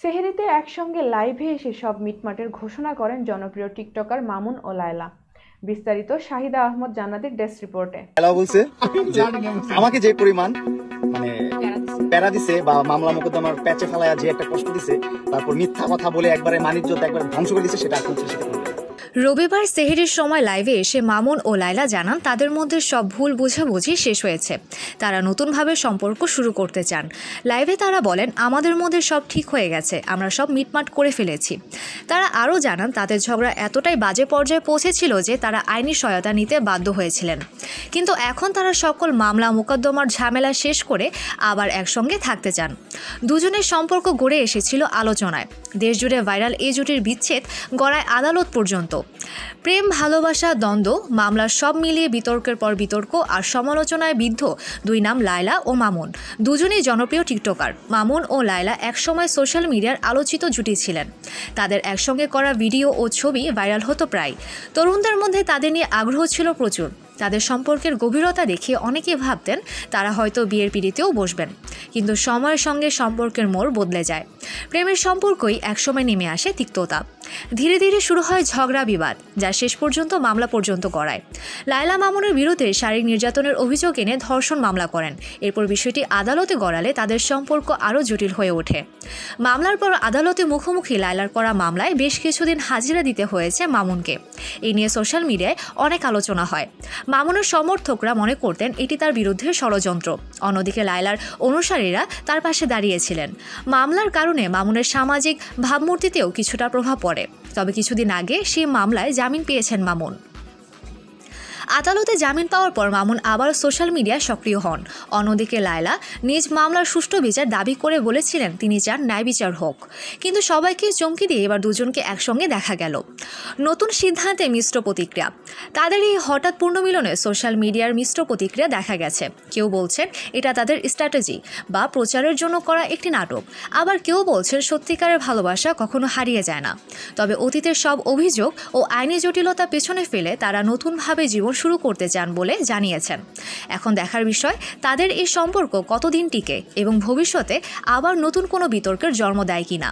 সেহরিতে একসঙ্গে লাইভে এসে সব মিটমাটের ঘোষণা করেন জনপ্রিয় টিকটকার মামুন ও লায়লা। বিস্তারিত শাহিদা আহমদ জান্নাতের ডেস্ক রিপোর্টে। বলছে আমাকে যে পরিমাণ মানে প্যারা দিছে বা মামলা মোকদ্দমার প্যাচে ফেলায় যে একটা কষ্ট দিছে, তারপর মিথ্যা কথা বলে একবারে মানিজ্যত একবারে ধ্বংস করে দিছে, সেটা এখন সেটা রবিবার সেহরির সময় লাইভে এসে মামুন ও লায়লা জানান তাদের মধ্যে সব ভুল বোঝাবুঝি শেষ হয়েছে, তারা নতুনভাবে সম্পর্ক শুরু করতে চান। লাইভে তারা বলেন, আমাদের মধ্যে সব ঠিক হয়ে গেছে, আমরা সব মিটমাট করে ফেলেছি। তারা আরও জানান তাদের ঝগড়া এতটাই বাজে পর্যায়ে পৌঁছেছিল যে তারা আইনি সহায়তা নিতে বাধ্য হয়েছিলেন, কিন্তু এখন তারা সকল মামলা মোকদ্দমার ঝামেলা শেষ করে আবার একসঙ্গে থাকতে চান। দুজনের সম্পর্ক গড়ে এসেছিল আলোচনায়। দেশজুড়ে ভাইরাল এই জুটির বিচ্ছেদ গড়ায় আদালত পর্যন্ত। প্রেম, ভালোবাসা, দ্বন্দ্ব, মামলার সব মিলিয়ে বিতর্কের পর বিতর্ক আর সমালোচনায় বিদ্ধ দুই নাম লায়লা ও মামুন। দুজনেই জনপ্রিয় টিকটকার। মামুন ও লায়লা একসময় সোশ্যাল মিডিয়ার আলোচিত জুটি ছিলেন। তাদের একসঙ্গে করা ভিডিও ও ছবি ভাইরাল হতো প্রায়। তরুণদের মধ্যে তাদের নিয়ে আগ্রহ ছিল প্রচুর। তাদের সম্পর্কের গভীরতা দেখে অনেকে ভাবতেন তারা হয়তো বিয়ের পিঁড়িতেও বসবেন, কিন্তু সময়ের সঙ্গে সম্পর্কের মোড় বদলে যায়। প্রেমের সম্পর্কই একসময় নেমে আসে তিক্ততা। ধীরে ধীরে শুরু হয় ঝগড়া বিবাদ, যা শেষ পর্যন্ত মামলা পর্যন্ত গড়ায়। লায়লা মামুনের বিরুদ্ধে শারীরিক নির্যাতনের অভিযোগ এনে ধর্ষণ মামলা করেন। এরপর বিষয়টি আদালতে গড়ালে তাদের সম্পর্ক আরও জটিল হয়ে ওঠে। মামলার পর আদালতে মুখোমুখি লায়লার করা মামলায় বেশ কিছুদিন হাজিরা দিতে হয়েছে মামুনকে। এই নিয়ে সোশ্যাল মিডিয়ায় অনেক আলোচনা হয়। মামুনের সমর্থকরা মনে করতেন এটি তার বিরুদ্ধে ষড়যন্ত্র। অন্যদিকে লায়লার অনুসারীরা তার পাশে দাঁড়িয়েছিলেন। মামলার কারণে মামুনের সামাজিক ভাবমূর্তিতেও কিছুটা প্রভাব পড়ে। তবে কিছুদিন আগে সেই মামলায় জামিন পেয়েছেন মামুন। আদালতে জামিন পাওয়ার পর মামুন আবার সোশ্যাল মিডিয়ায় সক্রিয় হন। অন্যদিকে লায়লা নিজ মামলার সুষ্ঠু বিচার দাবি করে বলেছিলেন তিনি চান ন্যায় বিচার হোক, কিন্তু সবাইকে চমকে দিয়ে এবার দুজনকে একসঙ্গে দেখা গেল। নতুন সিদ্ধান্তে মিশ্র প্রতিক্রিয়া। তাদের এই হঠাৎ পুনর্মিলনে সোশ্যাল মিডিয়ার মিশ্র প্রতিক্রিয়া দেখা গেছে। কেউ বলছেন এটা তাদের স্ট্র্যাটেজি বা প্রচারের জন্য করা একটি নাটক, আবার কেউ বলছেন সত্যিকারের ভালোবাসা কখনো হারিয়ে যায় না। তবে অতীতের সব অভিযোগ ও আইনি জটিলতা পেছনে ফেলে তারা নতুনভাবে জীবন শুরু করতে চান বলে জানিয়েছেন। এখন দেখার বিষয় তাদের এই সম্পর্ক কতদিন টিকে এবং ভবিষ্যতে আবার নতুন কোনো বিতর্কের জন্ম দেয় কিনা।